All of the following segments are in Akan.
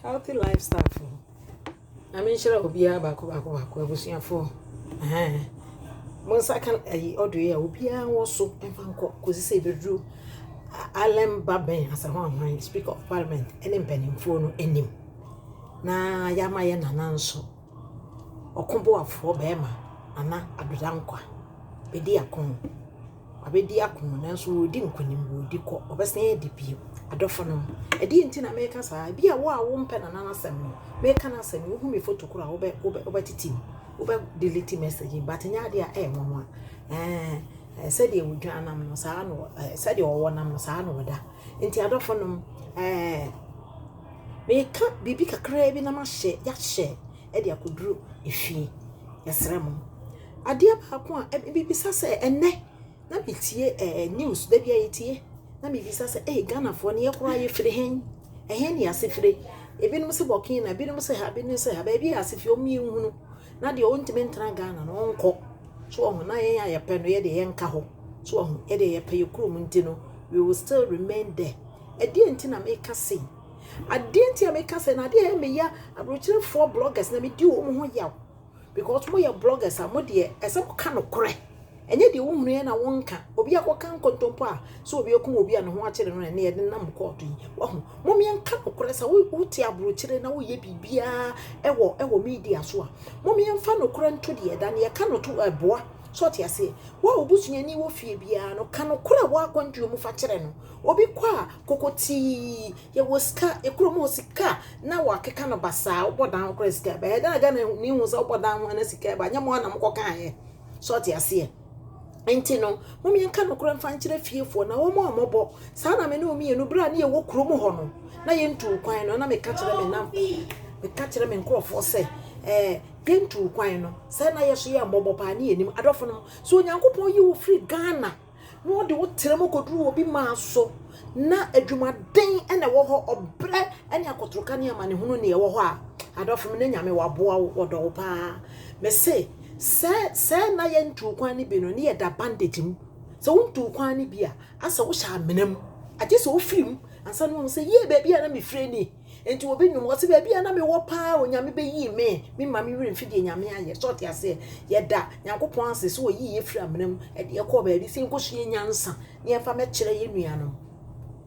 Healthy lifestyle. I mean, share obia baako abusuafo. Monsa kan ayi odo ya obia wo so emfa nko kosi se bedru Alem Baben as a one speaker of parliament ene mpanimfo no enim. Na yama ye nanan so. Okombo afo bema ana adodankwa. Bedi akon. Abedi akon na so odi nkonim odi kọ obesen de bio. Adofo no edi nti na meka sa bia wo a wo mpe na nanasem no meka na asem wo hu me photo kura wo titim wo delete message but nya de a nwo said de wudwa anam no saa no said de wo nam no saa no da nti adofo no meka bibi kakra bi na ma hye ya hye e de akoduru efi yesrem ade baako a bibi sase enne na bitie news da bia yitie na mebisa se Ghana fo ne yekora ye fire hen ne asefire ebinom se bokin na ebinom se ha ebinom se ha ba bi asefie omi hunu na de ontime ntra Ghana no onko so ohun na yen ya pe no ye de yen ka ho so ohun ye de ye pe yekrom nti no we will still remain there edi nti na make say adi nti na make say na de me ya abrochire four bloggers na me di wo ho yaw because mo ya bloggers a mo de ese ka no kore enye de wo hunu ye na wonka obi akoka nkontompo a so obi okum obi a no ho akere no na ye de nam court yi wo hu mo me nka nokore sa wo ti abrochire na wo ye bibia ewo media so a mo me mfa nokore nto de da na ye ka no to eboa so ti ase wo obusunya ni wo fie bia no ka nokore wo akwantu mu fa kere no obi kwa kokoti ye wo ska ekromo sika na wo akeka no basa obodan okore sika ba da ga na ni hu sa obodan ho na sika ba nya mo na mko kan ye so ti ase enti no mummy nka no kura mfa nkyere fiefo na wo mo amobo saa na me ne omi enu bra na ye wo kuro mu ho no na ye ntu kwan no na me ka kyere me na me ka kyere me nkrofo se ye ntu kwan no saa na ye so ye amobo pa na enim adofo no so onyankopon yi wo free Ghana no de wo tere mo koduru obi ma so na adwumaden ene wo ho obre ene akotroka ne amane hunu ne ye wo ho a adofo me ne nyame waboa wo do pa me se se na ye ntu kwan ni bi no ne ye da bandage mu se wontu kwan ni bi a asa wo sha menam ade se wo firim ansa no se ye baby na me frɛ ni enti obi nwum wo se baby na me wo pa onyame be yi me ma me wiri fidie nyame aye so te ase ye da nyankopon ase se wo yi ye fira menam ade ye kɔ baby se nko so ye nyansa ne ye fa me kyerɛ ye nuanom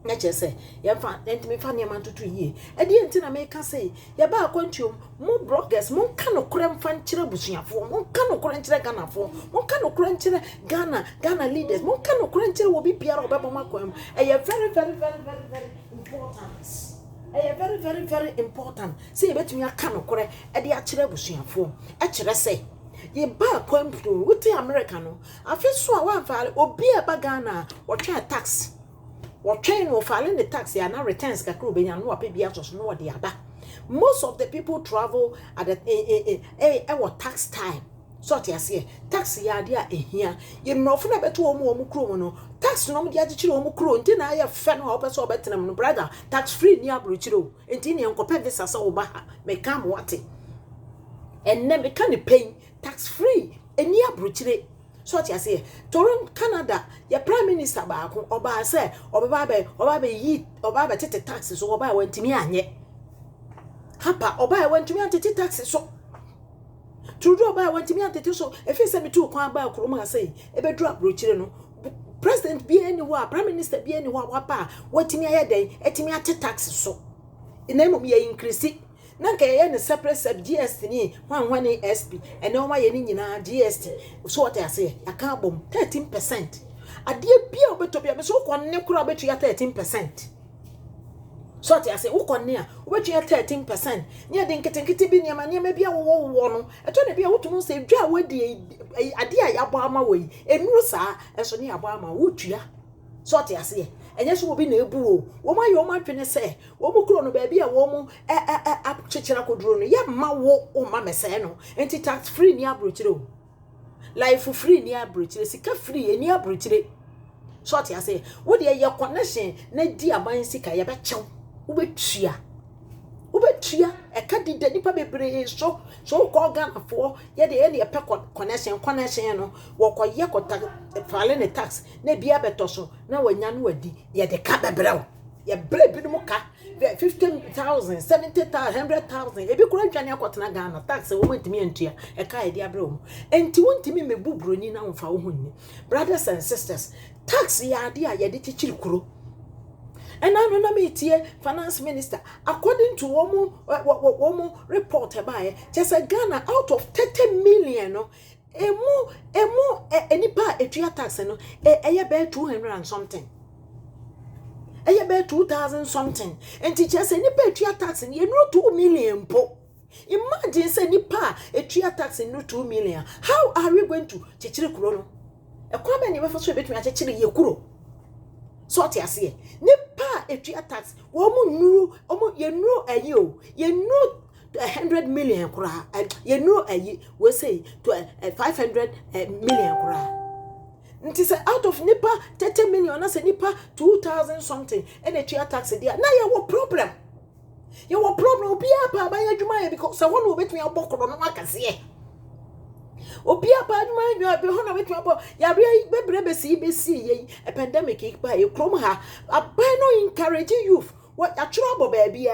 na chese ye fa enti me fa ne man tutu yi ade enti na me ka se ye ba akwantuom mo bloggers mo ka no kora mfa nkyere busuafo mo ka no kora nkyere Ghana fo mo ka no kora nkyere Ghana leaders mo ka no kora nkyere wo bi biara obeba makwam very important very important say betumi aka no kora e de akyere busuafo e kyere se ye ba kwampu wuti America no afi so a wan fa obi e ba Ghana wo twa tax what train will filing the tax ya na returns kakro be nya no apebia to so no de aba most of the people travel at the tax time so te ase tax ya de a ehia ye mnofo na beto omu kro no tax no mo de agikire omu kro nti na ya fe no opeso obetenam no brother tax free ni abrochire o nti ne enkope visa sa wo ba ha me kam wate enne me kan pay tax free eni abrochire so ti ase Toronto Canada ya prime minister ba ko oba se oba ba tete tax so oba wantimi anye hapa oba wantimi antete tax so Trudeau oba wantimi antete so efi se metu kwan ba kro mu ase e be dru abrochire no president bi anywhere prime minister bi anywhere wapa wantimi aye den etimi ate tax so inemo me increase na ka ye ne separate sub GST ni hwan SP ene o ma ye ni nyina GST so what I say aka bom 13% ade bia obetobia me so konne kura obetu ya 13% so what I say wo konne a obetu ya 13% ni ade nketenkete bi ni ma bia wo no eto ne bia wotu no se dwa wadi ade a yabo ama wei enuru saa eso ni yabo ama wotua so what I say enye so obi na ebu o wo ma yo ma twene se wo mu kro no ba bia wo mu apchechira koduro no ya ma wo o ma mese no enti tax free ni abrochire o life free ni abrochire sika free ni abrochire so ati ase wo de ye connection na di aban sika ye be chew wo betua e ka di de nipa bebre so ko Ghana fo ye de ye pe connection no wo ko ye ko fale ne tax na bia beto so na wanya no wadi ye de ka bebre o ye bre bi no ka 50,000, 70,000, 100,000. Ebi kura dwane akotena Ghana tax wo ntimi entua e ka e dia bro mu. Enti wontimi mebubroni na wonfa wo hunni. Brothers and sisters, tax ya ade a ye de chichiri kuro. And I know metie finance minister according to womu report by just a Ghana out of 30 million no enipa etua tax no eye be 200 and something. Eye be 2,000 something. And teachers enipa etua tax no 2 million po. Imagine say nipa etua tax no 2 million. How are we going to chichiri kuro no? E kwa be ni be so betumi chichiri ye kuro. So what you say? Nipa etua tax. Womu nuru, ye nuru ayi o. Ye nuru 100 million kura. Ye nuru ayi. We say to 500 million kura. Nti say out of nipa 30 million, na say nipa 2,000 something. And etua tax dia. Na ye wo problem. Ye wo problem. Obi apa ba ye adwuma ye because say one wo betumi abokoro no akase. Obi apa adwuma ye be ho na betumi abo. Ya bebre besi ye a pandemic ikpa e krom ha. Abai no encourage youth. What a trouble baby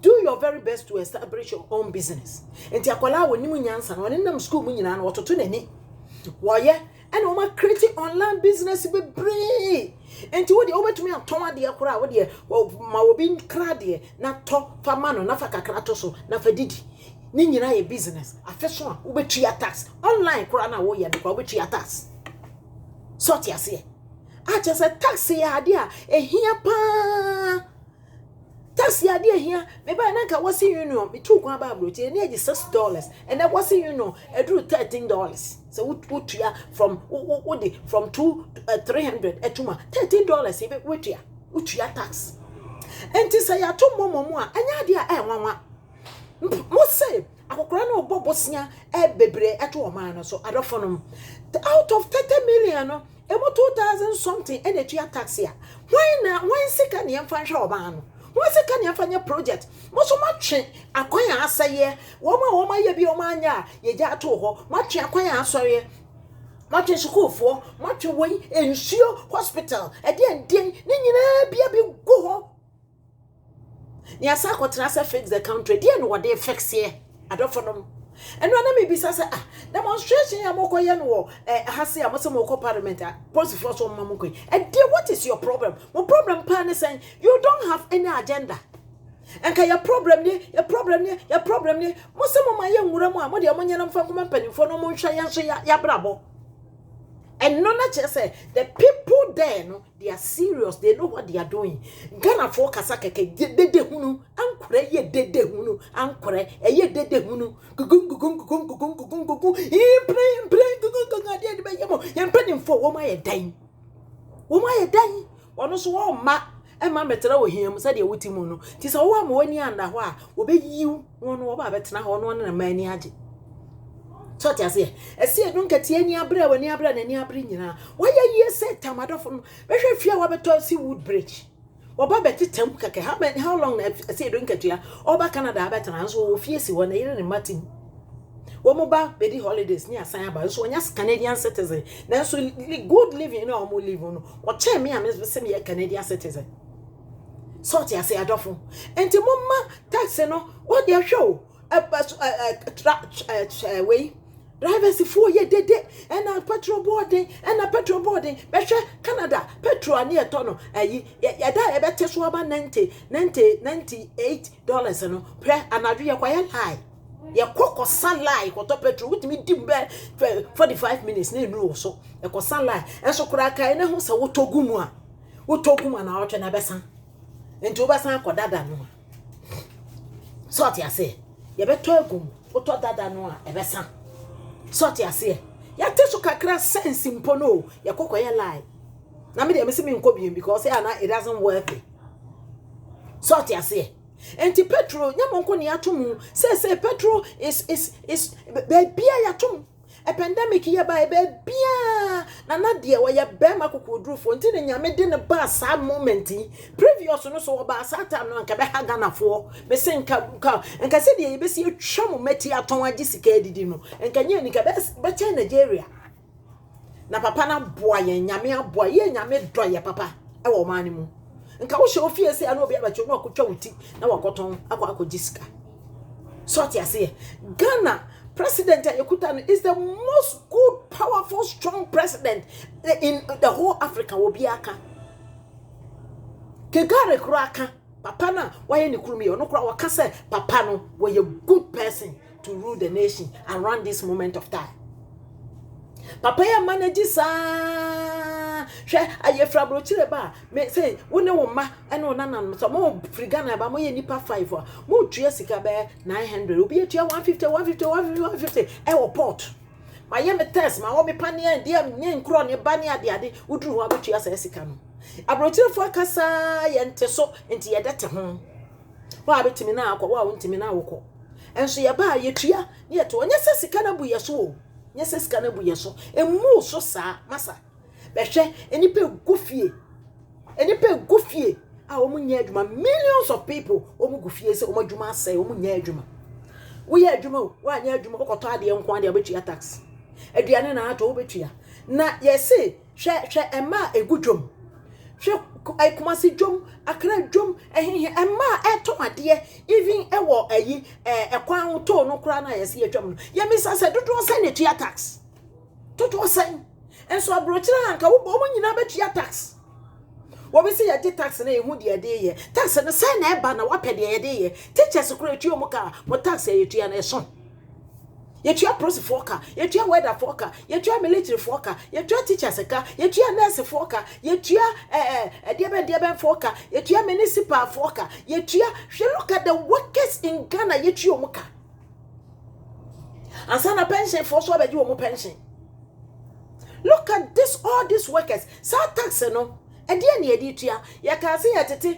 do your very best to establish your own business. Enti akwala woni mu nyansa na woni nam school mu nyina na wototo nani. Wo ye and o ma create online business be bree. Enti wo de obetumi aton ade akora wo de ma obi nkra de na to fa ma no na fa kakra to so na fa didi. Ni nyina ye business afeso a wo betua tax online kora na wo ye de kora wo betua tax. Sort ya se. A just a tax ya ade a ehia pa. Tax ya ade ehia me ba na ka wasi union me tu kwa ba broche na ye $6 and that wasi union e do $13. So what from from 300 etuma $13 e be wotua tax. Enti say ya to momo a anya ade a enwanwa. Mo say akokora na obobosia e bebre eto o man no so adofonom out of 30 million no emo 2,000 something and etua tax ya. Why sika ne yemfa hwe oba no. Why sika ne yemfa nya project. Mo so matwe akwan asaye. Wo ma ye bi o ma anya ye ja to ho. Matwe akwan asore. Matwe sukufo, matwe wei ensuo hospital. E de ni nyina bia bi go ho. Ni asa akotra se fix the country. De no wode fix here. Adofonom. Eno na me bisa say demonstration ya mokoye no hase ya mose moko parliament policy for so mamoko. What is your problem? My problem pan is saying you don't have any agenda. And your problem ni mose mama ye nwura mu a mo de omonye na mfa nkoma panimfo no mo nhwa ye nso ya brabo. And no not just say the people there no they are serious, they know what they are doing. Ghana for kasakeke dede hunu ankure ye dede hunu ankure ye dede hunu gugu implay for woma ye dan ono so wo ma e ma metera wo hiam sa de wuti mu no ti so wo ma wani anda ho a wo be yiw no wo ba betena ho no na mani age. So I say, I see a drunk at any abra when you abra and any abra nyina. Why ye said tamadofon? Be hwe fia wa beto see wood bridge. Oba beti tem kake how long I say drink at ya oba Canada betana so fie si wona yire ne Martin. Wo mo ba be di holidays ni asan ba so onya Canadian citizen. Na so good living no mo live no. O che me am say me Canadian citizen. So I say adofon. Enti momma tax no what dey show way drivers for ye dede and a petrol boarding be Canada petrol near tono ayi ya da e bete so aba $98 no pre anadu ye kwaya lie ye kokko sunlight ko to petrol wutimi dim be 45 minutes na enu so e ko sunlight enso kura kai na hu se wotogumu na otwe na besan enti obasan akodada no so what you say ye beto agum woto dada no a e besan sort ya se ya teso kakra sense mpo no ya kokoye lie na me de me se me nko bien because it doesn't work it. Sort ya se enti petrol nyamonko ne atomu say petrol is baby ya atomu a pandemic ye ba bia na de wo ye be makokodru fo nti ne nyame de ne ba sa moment previous no so ba sa time no nka be ha ganafo be se nka se de ye be se atwa mati aton agi sika edidi no nka nye ni ka be che Nigeria na papa na boa ye nyame aboa ye nyame do ye papa e wo mani mu nka wo hye ofie se ana obi abacho na okotwa wuti na wakoton akwakogiska so ti ase Ghana president Ayekuta is the most good powerful strong president in the whole Africa obi aka kegare kura aka papa na waye ne kurumi ono kura wakase papa no was a good person to rule the nation around this moment of time. Papa ya manage sa hwe ayefra brochire ba me say wone wo ma ene wo nanan so mo frigana ba mo ye nipa 5 mo tua sika be 900 obi etua 150 e wo port ma ye me test ma wo me pania dia nye nkro ne ba ne ade uduru ho abetua sa sika no abrochire fo kasa ye nte so enti ye dete ho wa abetimi na akọ wa wontimi na awokọ enso ye ba ye tua ne ye to onye se sika na bu ye so o nye se sika na bu ye so emu so sa masa behwe enipa gufie a omu nya adwuma millions of people omu gufie se omu adwuma asai omu nya adwuma wo ye adwuma wa nya adwuma kokoto ade enko ade abetua tax aduane na ato obetua na ye se hwe ema egudwom hwe aikumasi dwom akra dwom ehehe ema etomade even ewo ayi ekwan to no kra na ye se adwom no ye misa se dodo se ne tua tax dodo se enso abrochira anka wo bo nyina betua tax wo be se ye tax na ehu de de ye tax na se na eba na wapede ye de ye teachers kra etua mu ka mo tax ye tua na eso ye tua pros foka ye tua weather foka ye tua military foka ye tua teachers ka ye tua nurse foka ye tua diebe foka ye tua municipal foka ye tua look at the workers in Ghana ye tua mu ka ansana pension for so be di wo pension. Look at this, all these workers. Sa tax no. E dia na edi tua. Ya ka se ya tete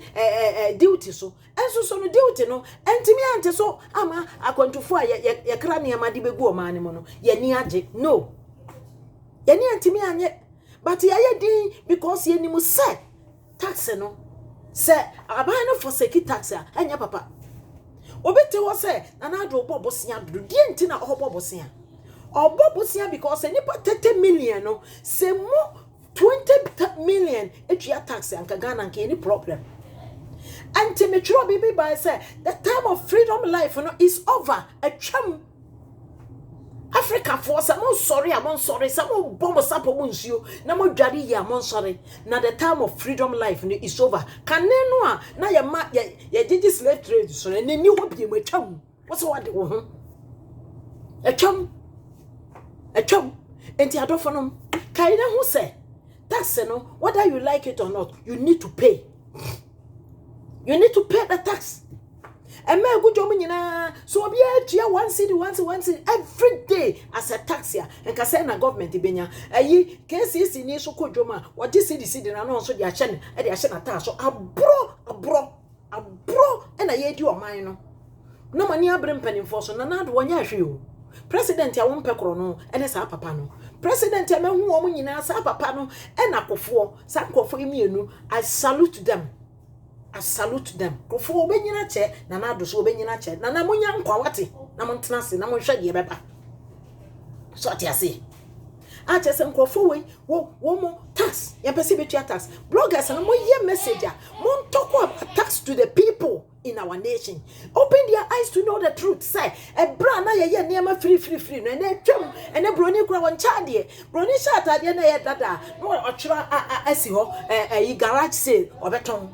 duty so. Enso so no duty no. Entimi ante so ama akwantufo a ya kra ne amade begu o ma ne mo no. Ya ni age. No. Ya ni entimi anye. But ya ye din because ye ni mu se tax no. Se aban no for seki tax a anya papa. Obete wo se na na do bobosia do. Die nti na obobosia. Obobosia because nipa 30 million no se mo 20 million etua tax anka Ghana anka any problem. And to me tro bibi by say the time of freedom life no is over. A chum Africa for some sorry amon sorry some bomb sapo munsuo na mo dware ya amon sorry na the time of freedom life no is over. Kan no a na ya ma ya gigi slave trade so na ni wo bi mo chum what's what wo ho a chum enti adofo no kai na hu say tax no whether you like it or not you need to pay the tax and me good job nyina so obi atua 1 cedi every day as a tax here and ka say na government benya ayi KCC ni so kodwoma wo de cedi na no so de ahye ne de ahye na tax so abro na ye di oman no na mani abrem panimfo so na do wonya ahwe o president ya won pekro no ene sa papa no president ya mehu wo nyina sa papa no ena kofo sa kofo emienu I salute them kofo obenyina che na na do so obenyina che na munya nkwa wate na montena se na monhwe de beba so ati ase a che se nkofo we wo mo tax ya pese betua tax bloggers na mo ye message mo talk about tax to the people in our nation. Open their eyes to know the truth. Say, a brana ye near free no and twem and a brony crow on chadie. Brony shot at the end dada. No or tra asio a garage sale or beton.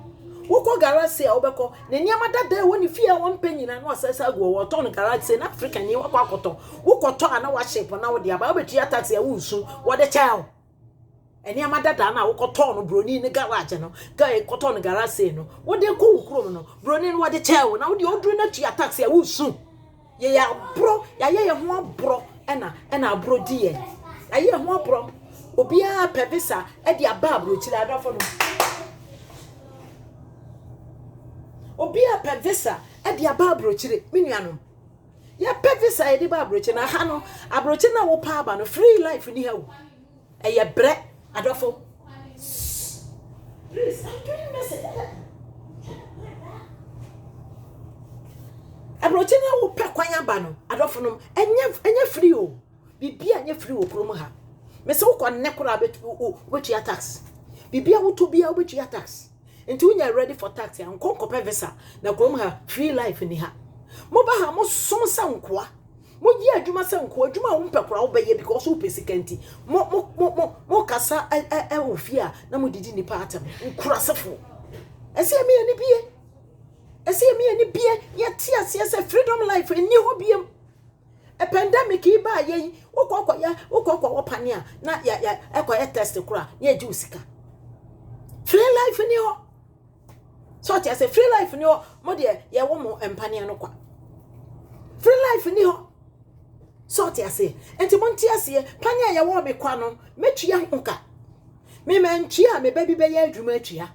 Woko garage sale obeko. Nenyama that day when you fear 1 penny and was a go or ton garage in African you wakoto. Woko to and our shape on our dear baby taxi a wusu. What a child. And your mother dana wo koton broni ne garage no guy koton garage say no wo de ko ukrom no broni no wo de chew na wo de odru na tua taxi a wo su ye ya bro ya ye ho bro na bro di ye ya ye ho bro obi a pevisa e de aba bro chira adafo no obi a pevisa e de aba bro chire menuanom ya pevisa e de ba bro chira ha no abro chira na wo pa aba no free life ni ha wo e ye bre Adolfo, please, I'm doing message. Abrochina will pack kwanya bano. Adolfo no. Enya free o. Bibia enya free o promo ha. Me so kwa nekura bet which your tax. Bibia wo to bia which your tax. Enti unya ready for tax ya nkonkope visa na krom ha free life ni ha. Mo ba ha mo som sa nkoa. Mo yi adwuma sa nkoa adwuma wo mpekora wo beye because wo pesikanti. Mo kasa ofia na mo didi ni patam. Nkurasefo. Ese me ni bie. Ese me ni bie ye ti ase freedom life ni ho biem. A pandemic iba ye ukoko wopania na ya ekoye test kura ye ji usika. Free life ni ho. So I say free life ni ho mo de ye wo mo empania no kwa. Free life ni ho. So I say enti monti ase pania ye wo me kwa no metua hoka. Me mentua me baby be ye adwuma atua.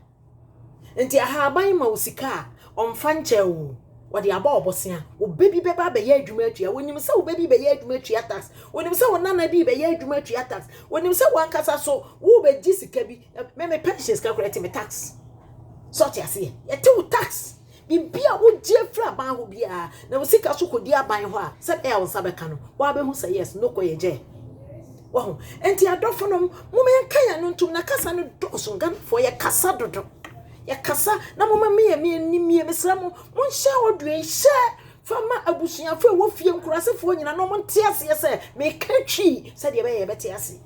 Enti aha ban ma usika omfa nche wo. Wadi aba obosia wo baby beba be ye adwuma atua wonim se wo baby be ye adwuma atua tax wonim se wo nana bi be ye adwuma atua tax wonim se wo ankasa so wo be gi sika bi me pensions calculate me tax so ti ase ye te wo tax bibia wo gie fra ban ho bia na wo sika so kodi aban ho a se e wo sabeka no wo abehu se yes no koye je wo enti adofo no mo me kan ya no ntum na kasa no doso ngan fo ye kasa dodo ya kasa na mama me mesra mo nhye odue hye fama abusuafo wo fie nkurasefo nyina no mo ntiase se me katwi se de be ye beti ase.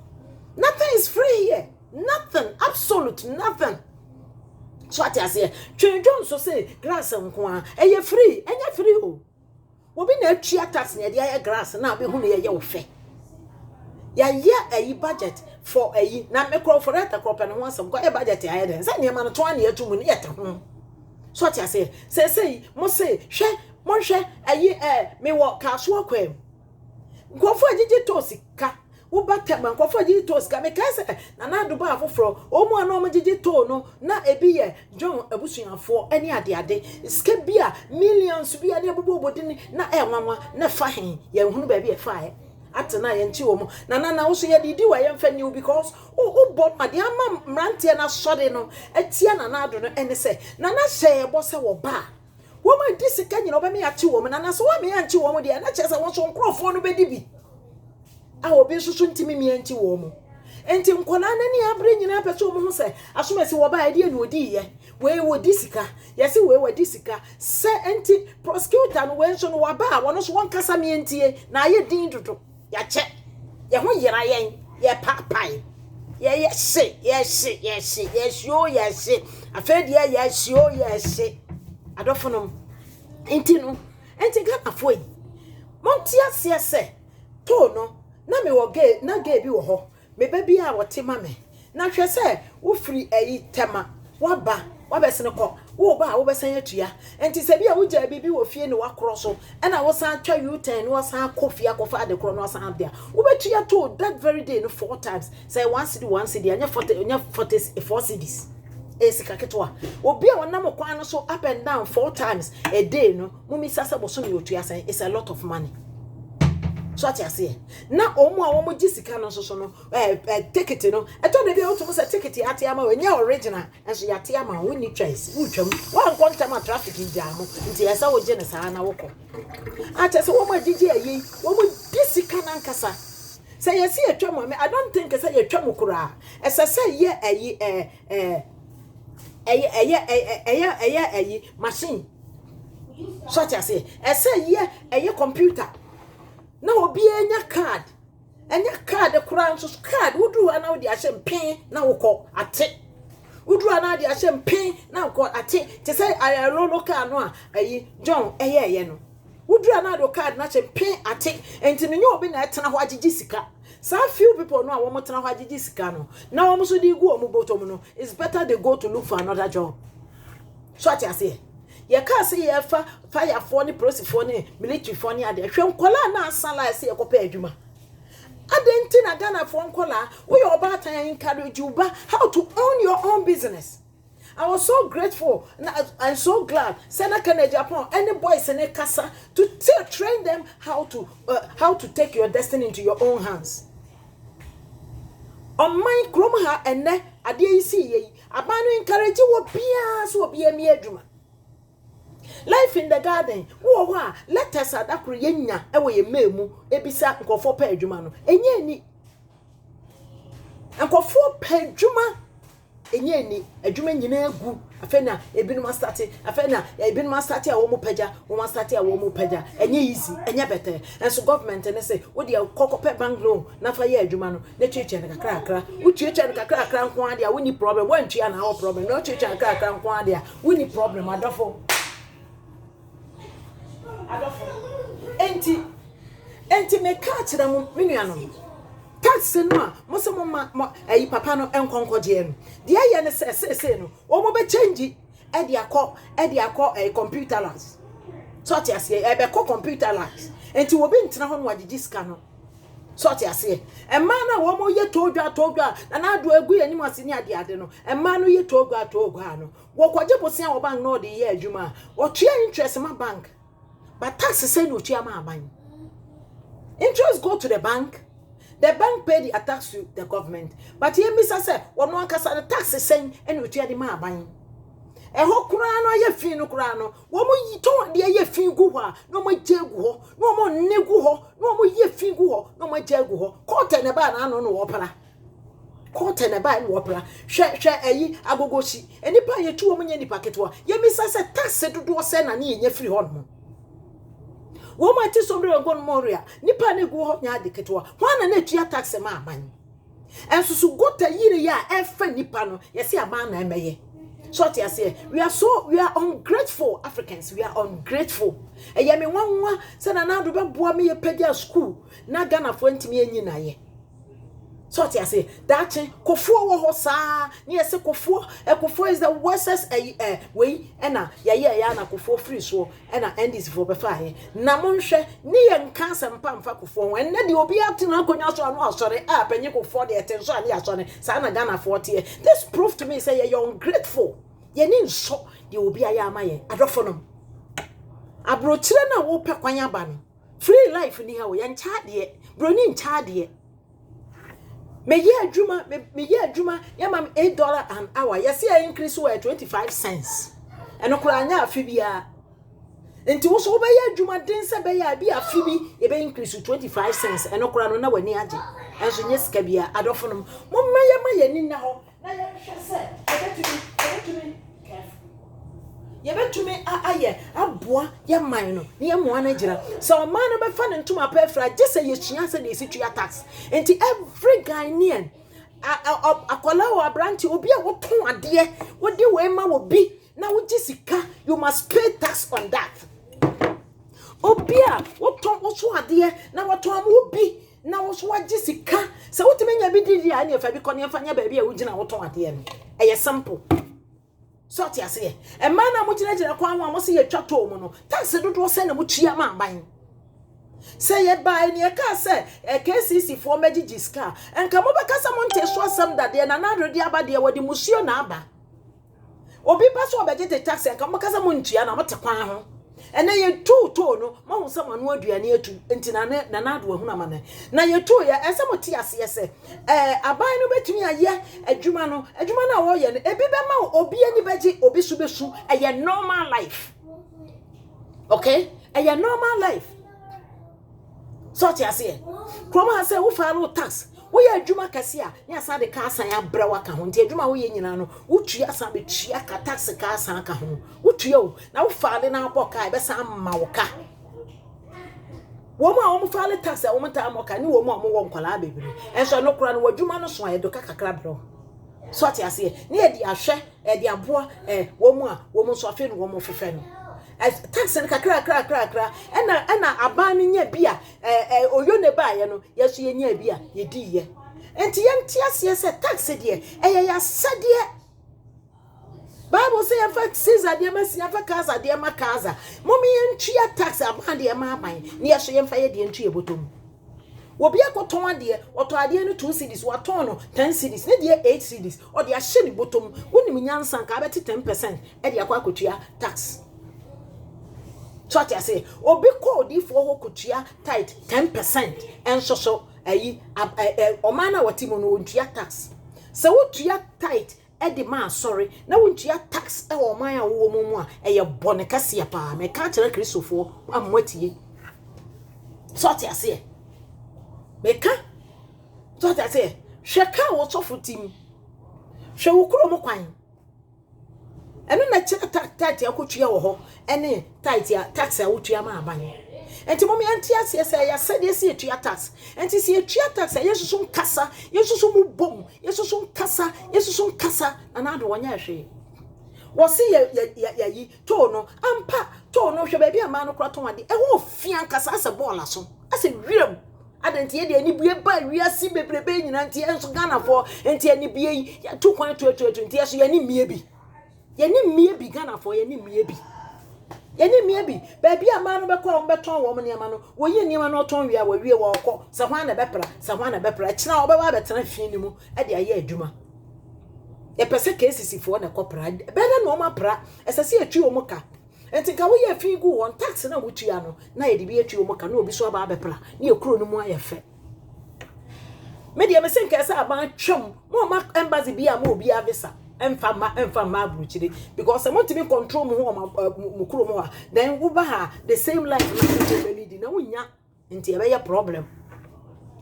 Nothing is free here, nothing, absolute nothing. So ati ase Twin John so say grass nko a eye free enya free o wo bi na atwa tax na de aye grass na be hu na ye wo fe ya ye ayi budget for ayi na me crop for that crop and one some go e budget aye den say ne ma no to an ye tumu ne yete ho. So ati ase say mo say hwe mo hwe ayi me wo kaso akwam nkofo agije to sika wo batama nkofo agije to sika me kai say na do ba afoforo o mu ana o magije to no na ebi ye John abusuafo ani ade sika bia millions bia ne bobodini na enwanwa na fa hen ye hunu ba bia fa he atena ye nti wo mu na wo so ye didi wa ye mfa niu because o bod ma de ama mrantie na sode no atia na ado no ene se na hye bo se wo ba wo ma di sika nyina oba me ate wo mu na so wa me anti wo mu de na che se wo so nkrofo no bedi bi a obi susu ntimi me anti wo mu enti nkola na ni abre nyina pese wo mu se asomasi wo ba ide no odi ye we wo di sika yesi we wo di sika se enti prosecutor no we so no wa ba wo no so won kasa me antie na ye din dodo ya che ye ho yira yen ye papai ye she afedi ye she adofonom enti no enti gana foi monti ase se to no na me wo ge na ge bi wo ho me ba bi a wote ma me na hwe se wo firi ayi tema wa besene ko wo ba wo besen atua enti se bia wo gya bibi wo fie ne wakoro so na wo san twa U10 wo san kofia kofa de kro no san abia wo betua to that very day no 4 times say one city anya 4 cities esika ketwa obi a wonam kwan no so up and down 4 times a day no mumi sasa boso me otua san is a lot of money. So ati ase na omu a wo mo gisika no so no ticket no eto de bi o to say ticket ati ama we nya original enso ya ati ama we ni choice wo twam wa nkonta ma traffic jam nti esa wo je ne saa na woko ati se wo mo gigi ayi wo mo gisika na nkasa say yesi etwam me I don't think say etwam kura esa say ye ayi machine. So ati ase esa ye computer na obi enya card kura nso card wudu ana wodi ahye mpin na wokọ ate wudu ana wodi ahye mpin na wokọ ate te say ayaro card no a ayi John eye no wudu ana do card na ahye mpin ate enti no nye obi na etena ho agigi sika so few people no a wo motena ho agigi sika no na wo so di gu o mu bottom no it's better they go to look for another job. So ati ase ye ka se ye fa fire for ni police for ni military for ni ade hwe nkola na asala se ye kopa adwuma adenti na Ghana for nkola we your batan encourage you ba how to own your own business. I was so grateful and so glad Sena Kennedy Japan any boys in a casa to train them how to take your destiny into your own hands. On my chrome ha and ne ade yi see ye abanu encourage wo bia so bia mi adwuma. Life in the garden wo let us adakro yenya ewo ye memu ebisa nkofo pa adwuma no enye ni nkofo pa adwuma enye ni adwuma nyina agu afena ebinuma start afena ebinuma start a wo mo pagya wo start a wo mo pagya enye easy enye better enso government ne say wo de kokope bank loan na fa ye adwuma no na twetwe ne kakra wo twetwe ne kakra nko ade a wo ni problem wo ntwe na ho problem no twetwe ne kakra nko ade a wo ni problem adofo enti me ka kira mo menuanom tax no a mo se mo ayi papa no enkonkoje no de aye ne se no o mo be change e de akọ computerless so ti ase e be ko computerless enti wo bi ntena ho no wagigi ska no so ti ase e ma na wo mo ye todwa na ado agu yanim ase ni ade no e ma no ye todwa no wo kwaje bosia wo bank no de ye adwuma wo tua interest ma bank but tax say no tua ma ban interest go to the bank. The bank pay the tax to the government. But here, Mr. Say, one one casa the tax is saying, and we tell the man buying. A whole crano, ye fee no crano. One more ye told the ye fee go, no more jago, no more nego, no more ye fee go, no more jago. Caught in a ban, I don't know opera. Caught in a ban opera. Share a ye, I go see. And if I 2 women in the packet war, ye Mr. Say, tax said to do a send and ye free hormone. Woman ti sombre ogon moria nipa ne go ho nya de ketwa hwana na tua tax ma aban enso so gota yire ya efa nipa no yesi aban na emeye so ti ase we are ungrateful Africans, we are ungrateful eyemi nwanwa se na na do be boa me ye pedia school na Ghana fo ntimi enyi na ye so ti ase that kofuo wo ho saa ne yesi kofuo is the worstest way ena ya na kofuo free so ena endis for be fa na monhwe ne ye nka sempa mfa kofuo en na de obi atena akonya so anu asore a penye kofuo de etenso ani asore saa na Ghana for tie this proof to me say you're ungrateful ye ni nso de obi aya amaye adofo no abrochire na wo pe kwanya ba no free life ni ha wo ye ncha de broni ncha de me ye adwuma ya mam $8 an hour yes ya increase we 25 cents eno kura anya afi bia enti wo so be ye adwuma den se be ya bia afi bi e be increase 25 cents eno kura no na wani age enso nye sika bia adofo no mo ma ye ni na ho na ye hwe se ye betumi aye aboa ye man no ye moa na gira so man no be fa ne ntuma pa fra je se ye tua se de situa tax enti every Ghanaian akola wa branch obi a wo ton ade wo de we ma wo bi na wo sika you must pay tax on that obi a wo ton wo so ade na wo ton am bi na wo so wagi sika se wo teme nya bi didi a na fa bi kono fa nya ba bi a wo gina wo ton ade no eye simple so ti ase e ma na mo gina kwa ho mo se ye twato mo no tax dodo se na mo tua ma ban se ye bai ne ka se KCC for magigi ska enka mo be kasa mo nte so asem dade na na adode abade wodi musuo na aba obi pa so obegete tax enka mo kasa mo ntua na mo te kwan ho ene ye to no mo hu se mo no aduane atu enti na na ado hu na ma na ye to ye ese mo ti ase se aban no betumi aye adwuma na wo ye no ebi be ma obi ani beji obi su besu eye normal life okay eye normal life so ti ase kroma ase wo fa no tax wo ye adwuma kase a ne asa de ka asan abra waka ho nti adwuma wo ye nyina no wo tua asan be tua ka tax ka asan ka ho wo tua o na wo fa le na aboka e be san ma wo ka wo ma wo fa le tax a wo mta amoka ni wo ma wo nkwala bebiri enso no kura no adwuma no so ayedo ka kakra bro so ti ase ne ye di ahwe e di aboa wo mu so afi no wo mu fefe no tax and kakra ena aban nya bia oyo ne ba ye no yeso ye nya bia ye di ye enti ye ntiase se tax de ya sade Bible say in fact Caesar de ma sia fa kaza de ma kaza momi ye ntua tax aban de ma aban ne yeso ye mfa ye de ntua botom obi akoton ade oto ade no 2 cedis waton no 10 cedis ne de 8 cedis o de ahye ni botom wonim nyansan ka beti 10% e de akwa akotua tax so I say obi ko di fo ho kotua tight 10% enso so ayi omana watimo no ntua tax se wo tua tight e de ma sorry na wo ntua tax e wo man a wo mu a e ye bone kase pa me ka kire kristofo amwatie so I say me ka so I say hweka wo sofutim hwe wo kuro mo kwan eno na che tight ya kotua wo ho ene tight ya tax ya wotua ma aban enti mo me anti ase se ya sede se etua tax enti se etua tax ya yesusu nkasa yesusu mu bom yesusu nkasa anado wonya hwe wo se ya yi to no ampa to no hwe ba bia ma no kra to ade e ho fia nkasa ase ball aso ase wiem adenti ye de ni bue ba wiase bebrebe nyina nti enso Ghana for enti ani bie yi 2.22 enti eso ye ni mie bi Ghana for ye ni mie bi ba bia ma no be ko be ton wo mo ne ma no wo yi ne ma no ton wi a wo wie wo ko se hwan na bepra kina wo be wa betena fi ni mu e de aye adwuma e pese KCC for na kopra be na no ma pra esese atwi wo mo ka enti ka wo ye fi gu won tax na wo tua no na ye de bi atwi wo mo ka na obi so ba bepra na ye kuro no mu aye fe me de me senka esa aban twam mo ma embassy bia ma obi avisa emfa ma bruchire because I want to be control mo kuro mo then wo ba ha the same life na be lead na wonya enti e be problem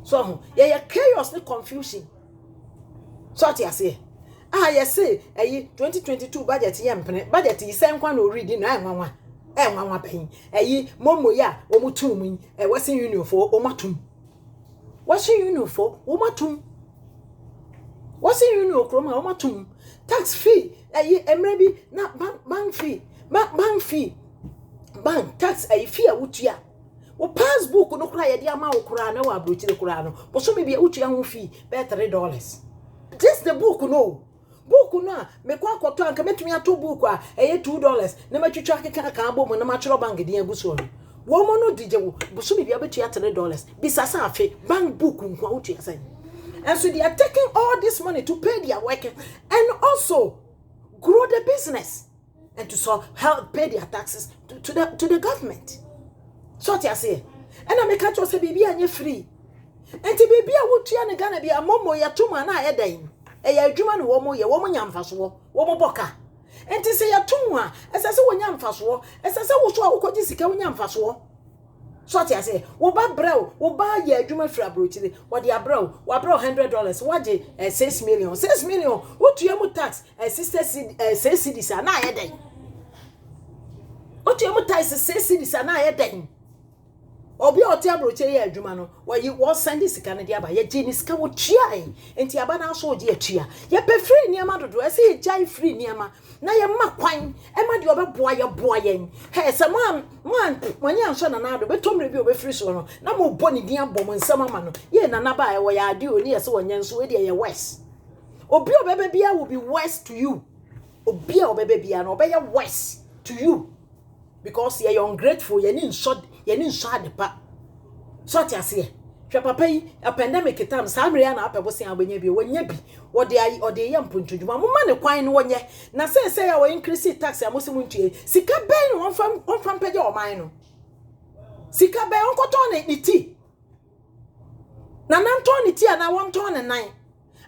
so ye chaos and confusion so ati ase yes say 2022 budget ye mpene budget yi sen kwa no read na enwanwa pen momo ya omutum washing union for omatum washing union for omatum washing union kroma omatum tax fee emrebi na bank fee bank tax fee awutua wo passbook no kura ye dia ma wo kura na wa brochire kura no bo so me bia wutua ho fee be $3 just the book no me kwa akoto anka metumi ato book a $2 na matwitwa akeka ka abo mo na machiro bank dia guso no wo mo no dige wo bo so me bia betua $3 bisasa afi bank book nkwa wutua san. And so they are taking all this money to pay their workers and also grow the business and to help pay their taxes to the government. So what I say, and I make a choice baby and free. And to baby I would try and gonna be a momo ya tuma na edain. A German woman ya woman yam faswo, woman boka. And to say a tuma as I saw one yam faswo, as I saw what you see yam faswo. So what I say, wo ba ye adwuma fra brochire wo de abro $100 wo je 6 million wo tuamu tax 6 cedis na ye den wo tuamu tax 6 cedis na ye den obi o te abrochire ye adwuma no wo send sika ne de aba ye je ni sika wo tua enti aba na so je atua ye pe free niama dodo e se jai free niama na ye ma kwan e ma de obeboa ye he se man wanya anso na na do betomre bi obefiri so no na mo boni din abom nsama ma no ye na na ba e wo ya ade oni ye se wanya nso we de ye west obi obebe bia will be west to you obi obebe bia no obeye west to you because ye ungrateful ye ni nso adepa so ti ase hwe papa yi a pandemic time samre na apebo sen abanya bi wonya bi ode ye mpontodwuma mo ma ne kwan no wonye na say ya wo increase tax amosim ntue sika ben won fam page o man no sika ben won koton ne ti na nan ton ne ti ana won ton ne nan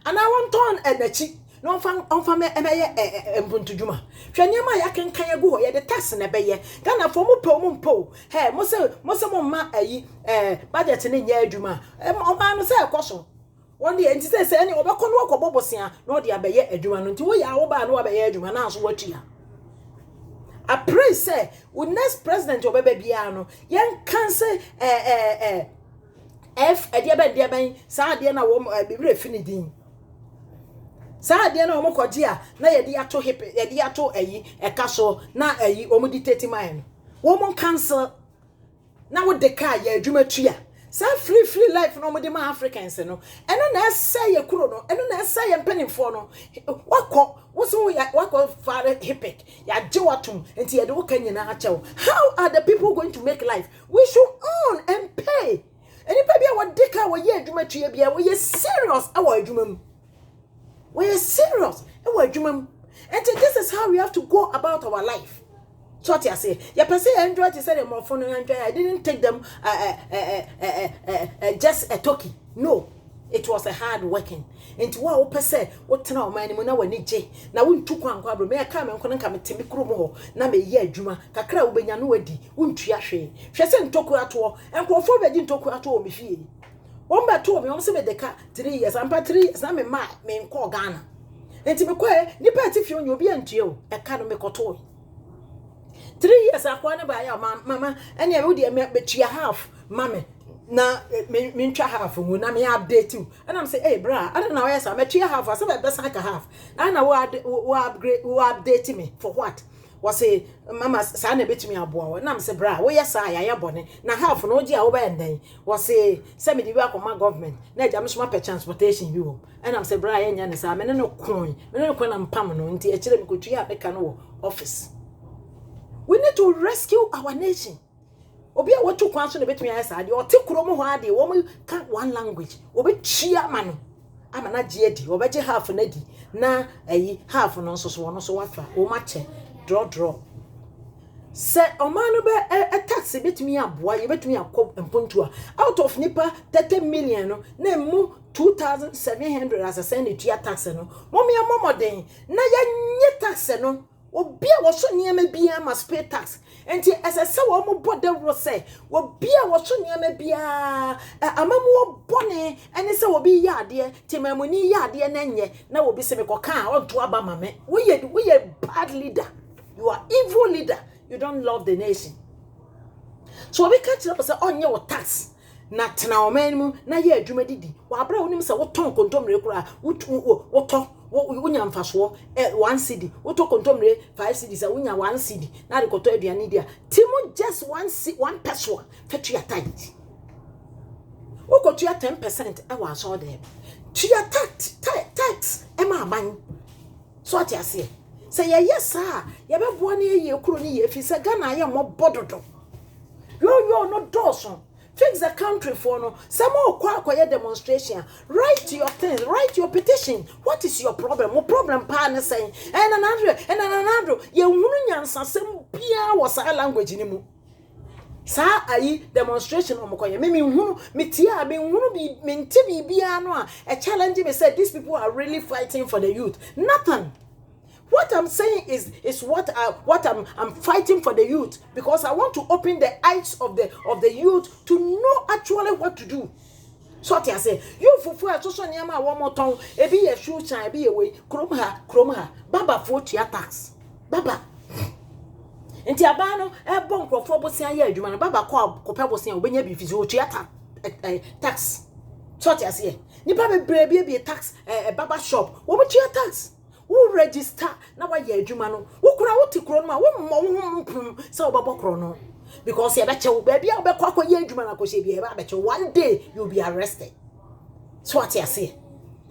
ana won ton enachi no on emeye mpontodwuma hwe niam ya kenkan agu ho ye de tax na beye Ghana for mo mpo he mo se mo ma ayi budget ne nya adwuma o ma no se ekoso won de enti se ni obekọ no okobobosia no de abeye adwuma no nti wo ya wo ba no abeye adwuma na so watua I pray say we next president obebe bia no yen kan se dia ben sa de na wo bebre finidin sa de na omo koje a na ye de ato hip ye de ato ekaso na omo di 30 mile wo mo cancel na wo de ka ye adwuma tua sa free life no omo de ma Africans no eno na say ye kuro no eno na say ye mpanimfo no wako fare hipek ya jiwatum enti ye de wo kan nyina achew. How are the people going to make life? We should own and pay. Enipa bia wo de ka wo ye adwuma tua bia wo ye serious awo adwuma mu. We are serious. And this is how we have to go about our life. So what I say, ya per se Android is a more phone Android. I didn't take them just a talkie. No, it was a hard working. And to what per se, what now my name now ni J. Now we took one quabble. May I come and come to me krumo. Na me ye juma. Kakra ubenya no edi. Untriashe. She sent toku ato and for virgin toku ato me fee. One by 2 me on se me deka 3 years. I'm 3 years. Na me call Ghana. enti me kwae nipa atifi onye obi antue o e ka no me koto 3 years akwa ne ba ya mama ene e wo de me betua half mama na me ntwa half mu na me update you and I'm say hey bra I don't know yes me tua half so be best like a half and na we upgrade we update me for what was say mama sa na betumi aboa na I'm say bra we yes ya bone na half no gi a wo ba ndan was say me di we akoma government na ja me so ma transportation bi wo and I'm say bra ya nya ne sa me no coin me no na mpam no nti e kire me kotua abeka no office. We need to rescue our nation. Obi a watu kwanso na betumi ayesa ade o te kromo ho ade wo ka one language obi chia ma no ama na je adi obeje half na di na ayi half no nso so no so wafa o ma che draw se o ma no be a tax betumi aboa ye betumi akọ mpontu a out of nipa 30 million no na mu 2700 as a send to tax no momi amomoden na ya nye tax no obi a wo so niam bia must pay tax enti esese wo mo bode wo say obi a wo so niam bia amamu bone ene se wo bi ya ade temamuni ya ade na nye na wo bi se me koka on to aba mame we bad leader, you are evil leader, you don't love the nation. So we catch up say onye wo tax na tena o manmu na ye adwuma didi wa bra wonim se wo ton kontomre kura wo to wunya mfaso 1 cedi woto kontomre 5 cedis wunya 1 cedi na rekoto aduane dia timu just 1 peso fetu ya tight wokotu ya 10% e wa so dem tu ya tax e ma aban so ati ase se ye yesa ye be bo na ye kuro ni ye fi se Ghana ye mo bododo yo no doso. Fix the country for no. Some more kwa demonstration. Write your things. Write your petition. What is your problem? Mo problem pa saying. And another. Ye wunu nyansa sem bia was a language ni mu. Sa ayi demonstration omokoye. Me hunu metia be hunu bi menti bia no a challenge me said these people are really fighting for the youth. Nothing. What I'm saying is what I'm fighting for the youth, because I want to open the eyes of the youth to know actually what to do. So what I say, you fufu so nyama one more tongue, ebi ye shoe chan, ebi ye way, krom ha, baba for tia tax. Baba. Enti abano e bon krofo bosia ye adwuma no baba ko bosia obenya bi fizi o tia tax. So what I say, nipa be brebe be tax baba shop, wo tia tax. Who register na wa ye adwuma no wo kura wo ti kro no ma wo mmom se wo babo kro no because ye beche wo ba bia wo bekọ akọ ye adwuma na ko she bia ba beche one day you'll be arrested. So what you say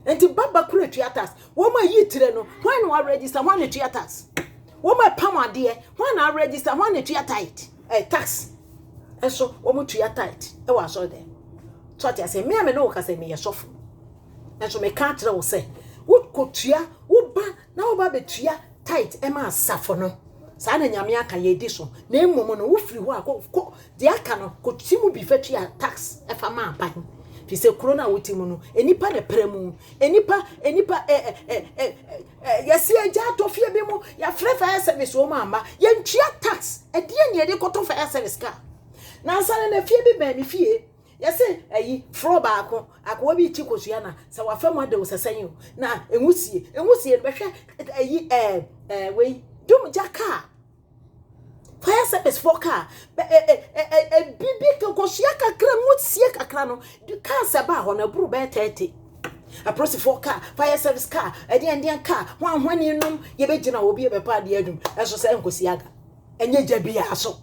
enti baba kura tuatas wo ma yi tire no when no register when tuatas wo ma pam ade when na register when tuatit tax eso wo mo tuatit e wa so there. So what you say me no ka say me ye sofo enso me ka tire wo say wo kotua wo ba na wo ba betua tight e ma safo no sa na nyame aka ye di so na emom no wo firi ho akọ de aka no kotimu bi fatua tax e fa ma ban fi se corona wotimu no enipa na premu enipa yesi eja to fie bi mu ya free fire service wo ma amba ye ntua tax e de ne de koto fire service ka na sa na fie bi ba mi fie yesi ayi fro ba akwa bi ti kosua na sa wa fa mu de wo sesan na enwusie be hwe ayi we dum jaka fire service for car bibi kosua kakra mutsie kakra no car se ba ho na buru be 30 a process for car fire service car edian car hwan num ye be gina obi e be pa de adum eso se nkosia ga enye jabia aso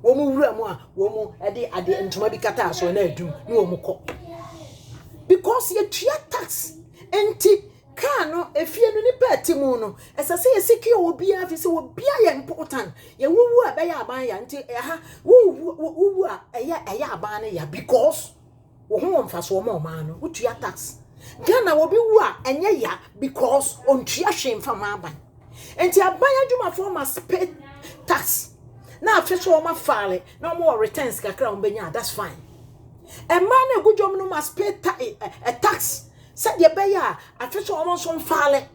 wo mu wura mu a wo mu ade ntoma bi kata aso na adum na wo mu kọ because ye tua tax enti car no efie no ni peti mu no esase ye secure obi a fi se obi a ye important ye wuwu a be ya aban ya enti ha wuwu a eya aban ya because wo ho mfaso wo ma no wo tua tax Ghana wo bi wu a enye ya because on tua hwemfa ma aban enti aban adwuma for must pay tax. Na afeso o ma fale na mo returns kakra o benya that's fine. E man na gudwom no must pay a tax. Said ye be ya afeso o mo so fale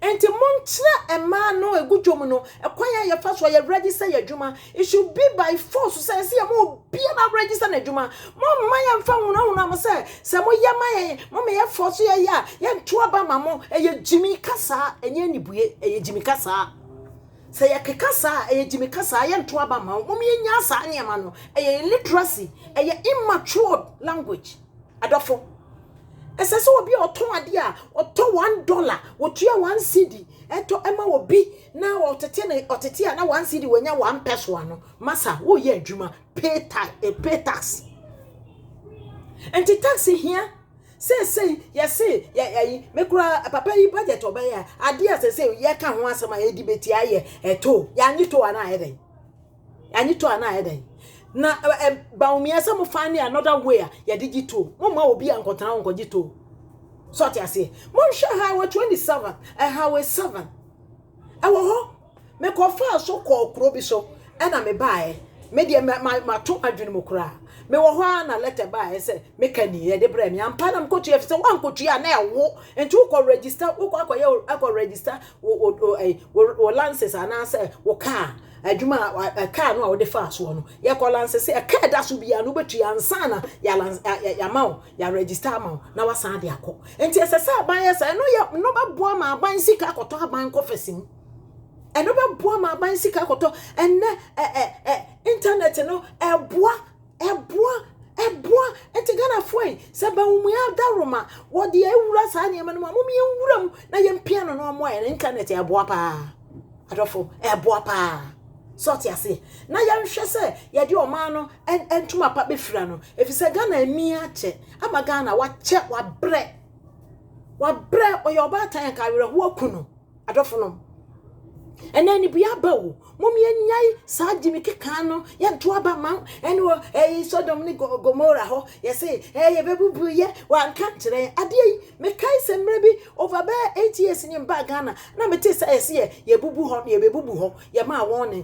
enti montra ema no egudwom no ekwan ya fa so ya register ya dwuma. It should be by force say mo be na register na dwuma. Mo man mfa huna mo say mo yama mo me ya force ya nto aba mamo eye Jimmy kasa enye nibuye eye Jimmy kasa. Say ya kekasa eye Jimmy kasa ya nto aba mamo mo me nya asa niam no eye illiteracy eye immature language. Adofo esese obi oton ade a oto $1 wotua 1 cedi eto ema obi na otete a na 1 cedi wanya 1 peso ano masa wo ye adwuma pay tax enti tax here say yes ya mekura papa yi budget obeya ade a say ye ka ho asema ye di beti aye eto ya nyito ana ayeden na baumia some find another way ya digital mama obi ankotana onkogito so ti ase mo hwe highway 27 highway 7 ewo ho me ko fa so ko kro bi so e na me bae me de ma to adwene mo kra me wo ho na letter bae se me kani ye de bra me ampa na mkotu ye se wan kotu ya na ewo entu ko register wo ko register wo lances ana se wo car adwuma car no a wo de fa so no ye ko lances se car da so bia no betu ya ansana ya mawo ya register mawo na wasan de akọ enti esese aban ye se no ba boa ma aban sika akoto aban kofesim eno ba boa ma aban sika akoto enne internet no eboa enti Ghana foi se ba umu ya daroma wo de ewura sa ne ma no mo me ewuram na ye mpia no no mo ya internet eboa pa adofo eboa pa sorti ase na ya nhwe se ye de o ma no entuma pa be fira no efise Ghana mi ache ama Ghana wa che wa bre oyo ba tan ka were ho akuno adofo no ene ni bia ba wo momi anyai sa Jimmy keka no ye nto aba ma ene wo Sodom ni Gomora ho ye say ye bebubu ye wan ka kire ade yi me kai se mre bi over be 8 years ni mba Ghana na me te say ye bubu ho ye bebubu ho ye ma won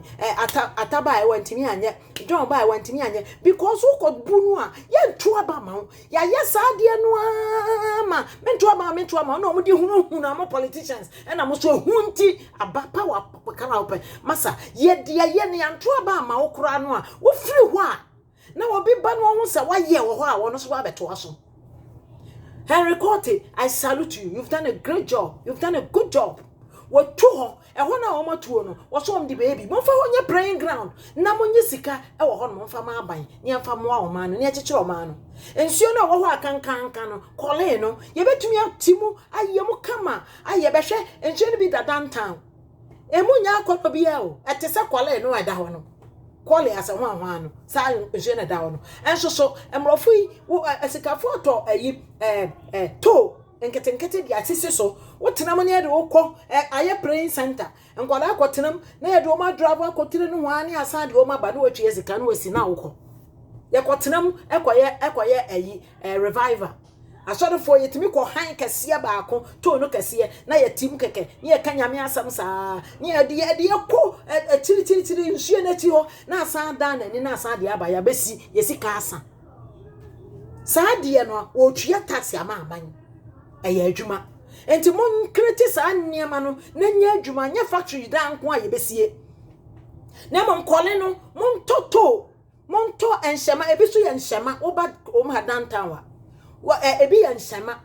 ataba e wantimi anye John ba e wantimi anye because wo ko bunu a ye nto aba ma ya ye sa ade no ama me nto aba no mo di hunu am politicians ena mo so hunti aba power kana open masa ye dia ye ne anto aba ma wo kura no a wo firi ho a na wo bi ba no ho se wa ye wo ho a wo no so wa beto aso. Henry Cote, I salute you. You've done a great job. You've done a good job. What to ho e ho na wo matuo no wo so om di baby mo fa ho nye praying ground na mo nye sika e wo ho no mo fa ma aban ne amfa mo a o ma no ne akyekyere o ma no ensuo na wo ho akankanka no kole no ye betumi atimu aye mo kama aye behwe ensuo no bi da downtown emunya akoto bia o etese kwale no eda ho no kwale asa ho ahwa no sa enje na da ho no enso so emrofu yi asikafo to ayi to enkete dia sisi so wotenam ne de wokọ aye praying center enkwala akotenam na ye de o ma drive akotire no hwa ne asa de o ma ba no watwe sika no wasi na wokọ ye kotenam ekoye ayi revival asọrọ fo yetimi ko han kase ba ako to no kase na yetim keke ne kanyame asam saa ne de ko tiri nsuo na ti ho na asa dan na ni na asa de aba ya besi yesika asa saa de no o twa taxi ama aban eye adwuma enti mon kreti saa niema no na nya adwuma nya factory da nko a yebesie na mom kole no mon to enhyema ebiso ye enhyema oba o ma downtown wa ebi ya nhyema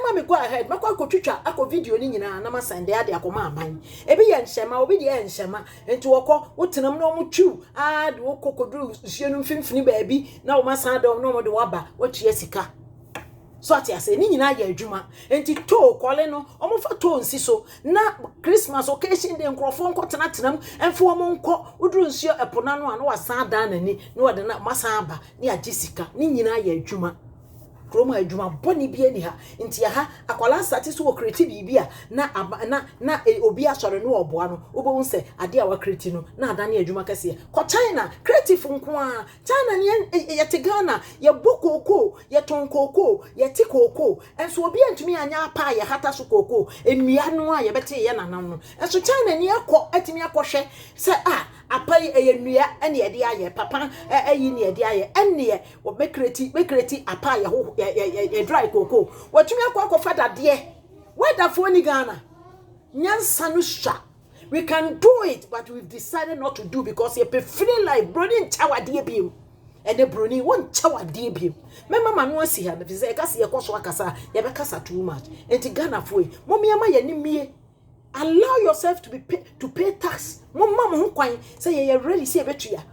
ma me go ahead makwa akotwitwa akọ video ni nyina na masande ade akoma aban ebi ya nhyema obi de ya nhyema enti wokọ wotenam na omutwu de wokokoduru hye no mfimfini baabi na wo masande no mo de waba watue sika so ati ase ni nyina ya adwuma enti to kole no omofa to nsi so na Christmas occasion de nkrofo nkotena tenam emfo wo nko uduru nsio epona no ana wasan dan nani na wode na masamba ni agisika ni nyina ya adwuma kroma adwuma boni bia ni ha enti ha akwala sati so wo create bibia na obi asore no oboa no obo nse ade a wa create no na adane adwuma kase ko China creative nko a China ni yete Ghana ye bokoko ye tonkoko ye tikoko enso obi antumi anya apa ye hata so koko enua no a ye bete ye nanam no enso China ni ekọ atimi akọhwe se apa ye nua ene ye de aye papa ayi ne ye de aye ene wo be create apa ye ho ye dry koko watumi akọ fada de Where the phone Ghana? Nyansanusha. We can do it, but we've decided not to do because you're feeling like Brony Chawa dear beam. And the Brony won't Chawa dear beam. Remember, man, won't see her. If you say, Cassia Koswakasa, Yabakasa too much. And to Ghana for you. Mommy, am I me? Allow yourself to pay tax. Mama, who quite say you're ready, say a betria.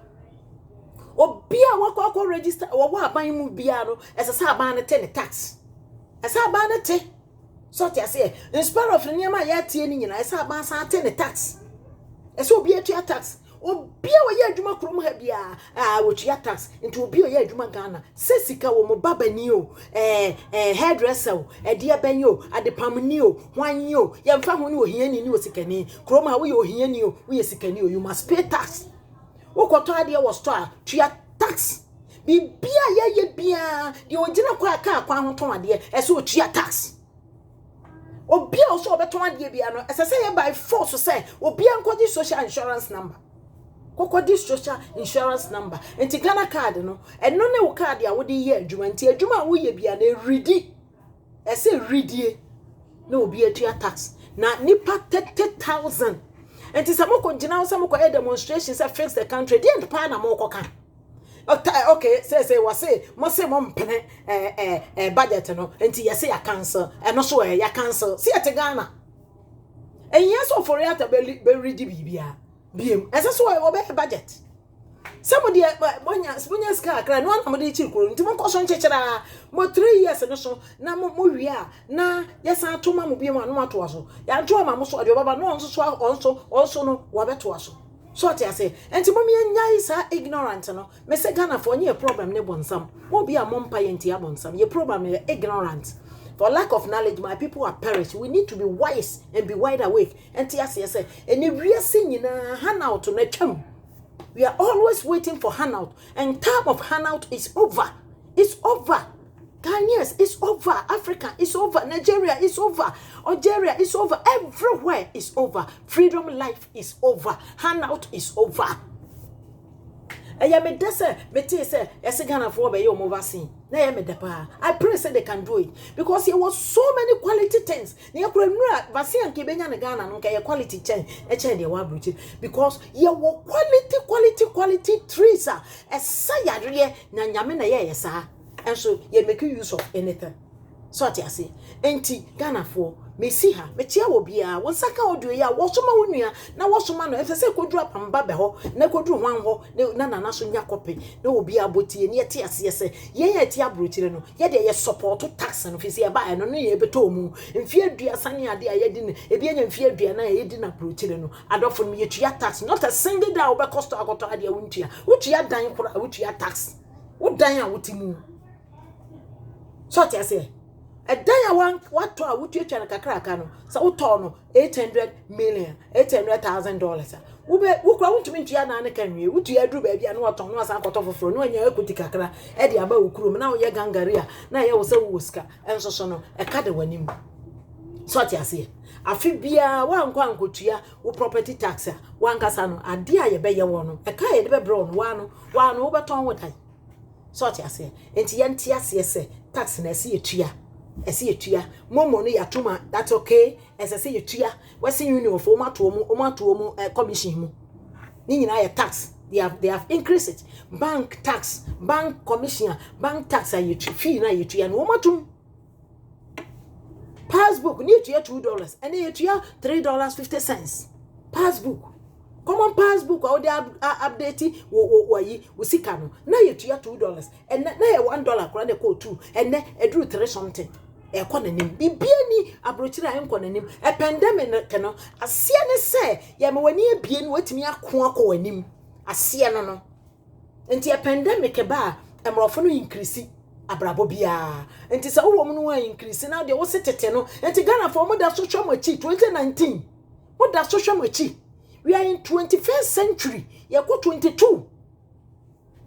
Or be a walk register or what buying Mubiano as a sabana tax. As a banner. So I say, in spite of the name I had in I saw my son tax. And so be a tax. Or be a year Juma Crum Hebia, which ya tax into be a year Juma Ghana. Sessica or Mobaba Neo, hairdresser, a dear Benyo, at the Pamanio, one yo, young family who hear you sickany, Chroma, we hear you, we are sickany, you must pay tax. What idea was trial to your tax. Be a ye beer, the original car, quantum idea, as so to your tax. Obi also beton de bia no as I say by force say obi anko di social insurance number kokko di social insurance number enti Ghana card no eno ne wo card ya wo di ye adwuma enti adwuma wo ye bia na redi ese redie na obi atua tax na nipa 30,000 enti samoko ngina wo samoko demonstrations say fix the country di end pa na moko kan. Okay, say what say, must say mom pene budget no, and you say a cancel, and also ya cancel. See at Ghana. And yes, for it be ready bibia. Beam, as I saw a budget. Somebody when you scar cry, no one to one caution chechera, more 3 years and so, na muria, na yes, I told mamma be one more to us. Ya told mamma so your baba no also no wabet to us. So I say, and to mommy and yais are ignorant, no. Mr. Ghana for any problem, ne bonsam. Won't be a mom pie and tia bonsam. Your problem is ignorant. For lack of knowledge, my people are perished. We need to be wise and be wide awake. And tia say, and if we are singing a handout to Nechum, we are always waiting for handout. And time of handout is over. It's over. Ghanaians, it's over. Africa, it's over. Nigeria, it's over. Algeria, it's over. Everywhere is over. Freedom life is over. Handout is over. Me dese, me te say, Ghana for be your moving. I pray say they can do it because there was so many quality things. Near Vasi and Kibenya Ghana, no quality change, because you were quality trees. As Sayadria, Nanyamina, yes, sir. And so you make use of anything. So I say, enti Ghana for me see her, me chia will be a one saka or do ya, what's my unia, now what's man, if I say could drop and babeho, ne could do one ho, no nana national copy, no will be a booty and yet yes, ye tia brutilino, yet ye support to tax and if you see a buy and only a betomu, in fear dear sunny idea, ye didn't, a bien in fear dear, ye didn't brutilino, and offer me a tax, not a single day over cost I got to idea winter, which ye are dying for which ye are tax. What dying would you? So I say, a day I want what to a would you tell a crackano, so tono $800 million, $800,000. Who come to me to Yana can you? Would you do baby and what on was I got off for no year could take a crack, Eddie about crew, now ye gangaria, now you was a whisker, and so no, a caddy when him. So I say, I feel be a one could cheer, who property taxer, one casano, a dear ye bay one, a kay never brown, one over ton what I. So I say, and Tiantias, yes, tax and I see a tia, more money at Tuma, that's okay, as I say a tia, what's in you for Oma commission. Nina a tax, they have increased it. Bank tax, bank commissioner, bank tax, and you fee na you tia, and Oma passbook, need to $2, and you tia $3.50. Passbook. Common passbook or they update we see cano. Now you $2 and now $1 grant a code 2 and then a drew 3 something. A conanim be beany a brochira and conanim a pandemic cano. A sian say, Yamawani being wet me a quaco and him. A siano. And a pandemic a bar and more for increase. A brabobia and tis a woman who are increasing now. There was a tetano and to Ghana for more social mochi 2019. What does social mochi? We are in 21st century. You go 22.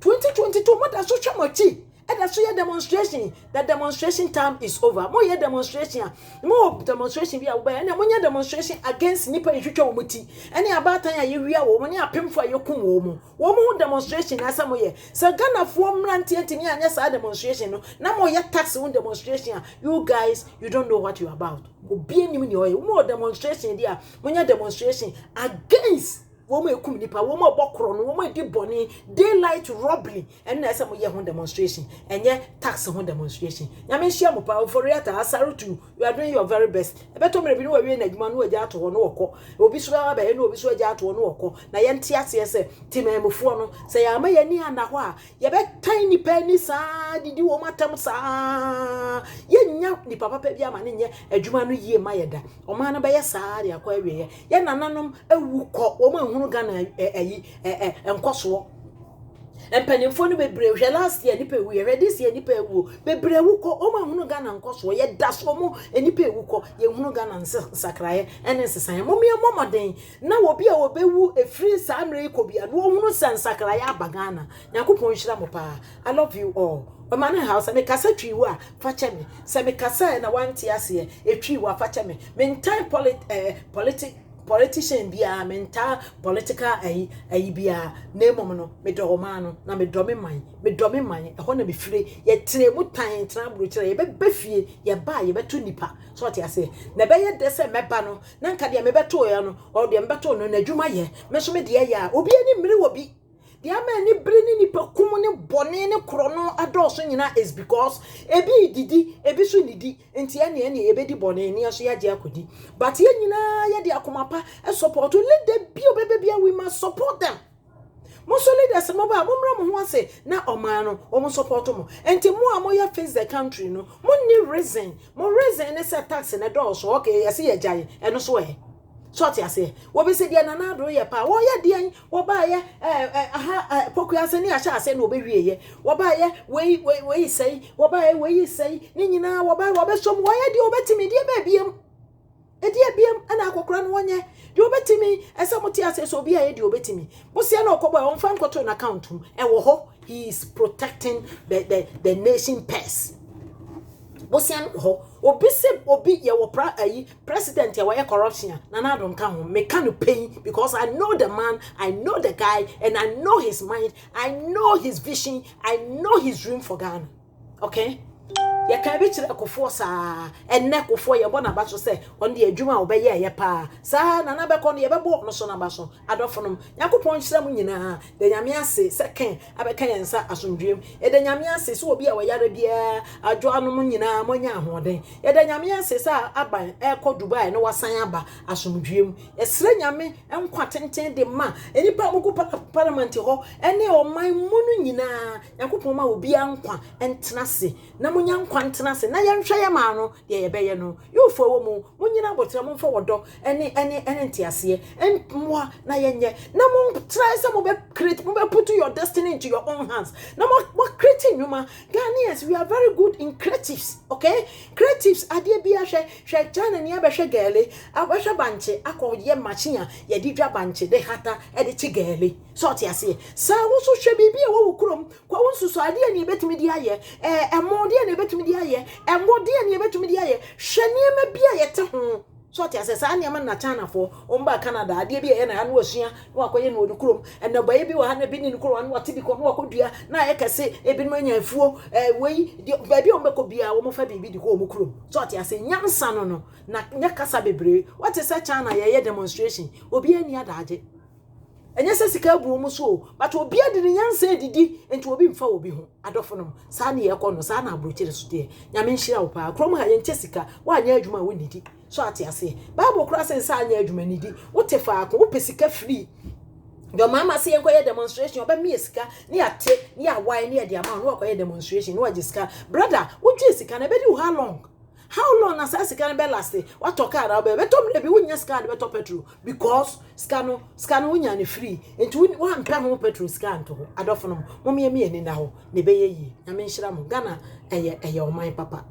2022. What does social mochi? that's your demonstration. The demonstration time is over. More your demonstration. More demonstration be away. And when your demonstration against nipa ichucho umuti. Any about time you real woman, you pim for your kum woman. Woman demonstration as some way. So Ghana form ranty and yes, our demonstration. No more your tax on demonstration. You guys, you don't know what you're about. Be in your more demonstration there. When your demonstration against woman kum nipa, woman bokron, woman di boni, daylight robbery, and na some year home demonstration, and yet tax home demonstration. Yamin shamu power for yata asarutu. You are doing your very best. I better me know we na man who jato or no ko. Obi swa ba no obi swa jato or no ko. Na yanti ase time mufo no say ama yani anda ho a ye be tiny penny sa didi wo matam sa ye nya ni papa pa bia ma ne nye adwuma no yie ma ye da. O ma na be ye sa de akwa awie ye nananom awu ko wo ma Ghana enkoso empanimfo no bebre hwe last year nipa wu ye this year nipa wu bebre wu ko o ma hunu Ghana nkoso ye daso mu nipa wu ko ye hunu Ghana nsakraye ene nsesan mo me momoden na wo bia wo bewu efiri samre ko bia no hunu nsakraye abagana yakopon hira mo pa. I love you all. Man house and a cassa tree wa fache me se me kasa na wanti ase e tree wa fache me mentai politician bia mental political bia name no me do no na me do me man e ho na me fire ye tire mu tan tran buru tire ye be fie ye ba ye beto nipa so what you say na be ye de se meba no na nka de me beto ye no o de me beto no na adwuma ye me so me de ye ya obi ani mmiri wo bi the amani brini ni pakumu ni boni ni krono adoso nyina is because ebi didi ebi so nidi enti ene ebe di boni ni aso ya je akodi but ye nyina ye de akomapa e support let them be obebia we must support them mo so leaders mo ba mo mra mo ho ase na oman no o mo support mo enti mo amoya face the country no mo ni reason ne set tax na doso okay yesi ye jai eno so e short ya say wo be se dia na na do ye pa wo ye dia wo ba ye poku ase ni asha ase no be wie ye wo ba ye we say wo ba ye we say ni nyina wo be som wo ye dia obetimi dia ba biem e dia biem ana akokora no wonye dia obetimi ese moti ase so bia ye dia obetimi bo se na okobo e won nkoto na account e wo ho. He is protecting the nation purse. Bosian ho obi se obi ye wo president ye wo corruption na na don kan ho me can pay because I know the man, I know the guy, and I know his mind, I know his vision, I know his dream for Ghana. Okay, ye can be chire akofo sa enne akofo ye bona ba so se on de adwuma wo be ye pa sa na na be ko no ye be bo no so na ba so adofonom yakopon chire mu nyina de nyame ase second abeka yensa asomdwem e de nyame ase so obi a wayare bia adwo anom nyina monya ahoden e de nyame ase sa aban e ko Dubai no wasan aba asomdwem e sre nyame enkwa tenten de ma enipa mugu parliament ho ene o man munu nyina yakopon ma obi ankwa entenase na monya kwantena se na yenhwe ye ma no de ye beye no you fo wo mu munyina botra mo fo wodo ene ntiase emwa na yenye na mo try se mo be create mo be put your destiny into your own hands na mo creating nyuma. Ghanaians, we are very good in creatives. Okay, creatives ade bia hwe China ni abehwe gele abehwe banche akoye machine ye di dwa banche de hata e de chigele so tiase sa wo so hwe bibia wo kurom kwa wo susu ade ni betimi di aye emode ni betimi di aye engode ni betimi di aye hwe ma bia ye te ho so tiase sa ne ma na China fo omba Canada ade bia ye na anu asua no akoye no kurom enaba ye bi wa na bi ni kurom anu ati bi ko no akodua na ye kese ebi no anya afuo wei ba bi ombeko bia wo mo fa bibi di ko mo kurom so tiase nyansa no na nyakasa bebre what is China ye demonstration obi ani adaje enye se sika bu mu so but obi ade ne nyansa edidi enti obi mfa obi ho adofonom sa na ye ko no sa na abrochire so de nyame nhira wo pa krom ha ye nche sika wa anya adwuma wo nidi so atiase bible kura se sa anya adwuma nidi wo tefa ko wo pesika free your mama say enko ye demonstration oba mi sika ni ate ni awai ni e de ama no ko ye demonstration no ajiska brother wo dwe sika na be di how long as I can be last what talk about be tom be wunya scan be to petrol because scan wunya ni free enti one pay ho petrol scan to adofo no mo me ani na ho ne be ye yi na me nhira mo Ghana eye oman papa.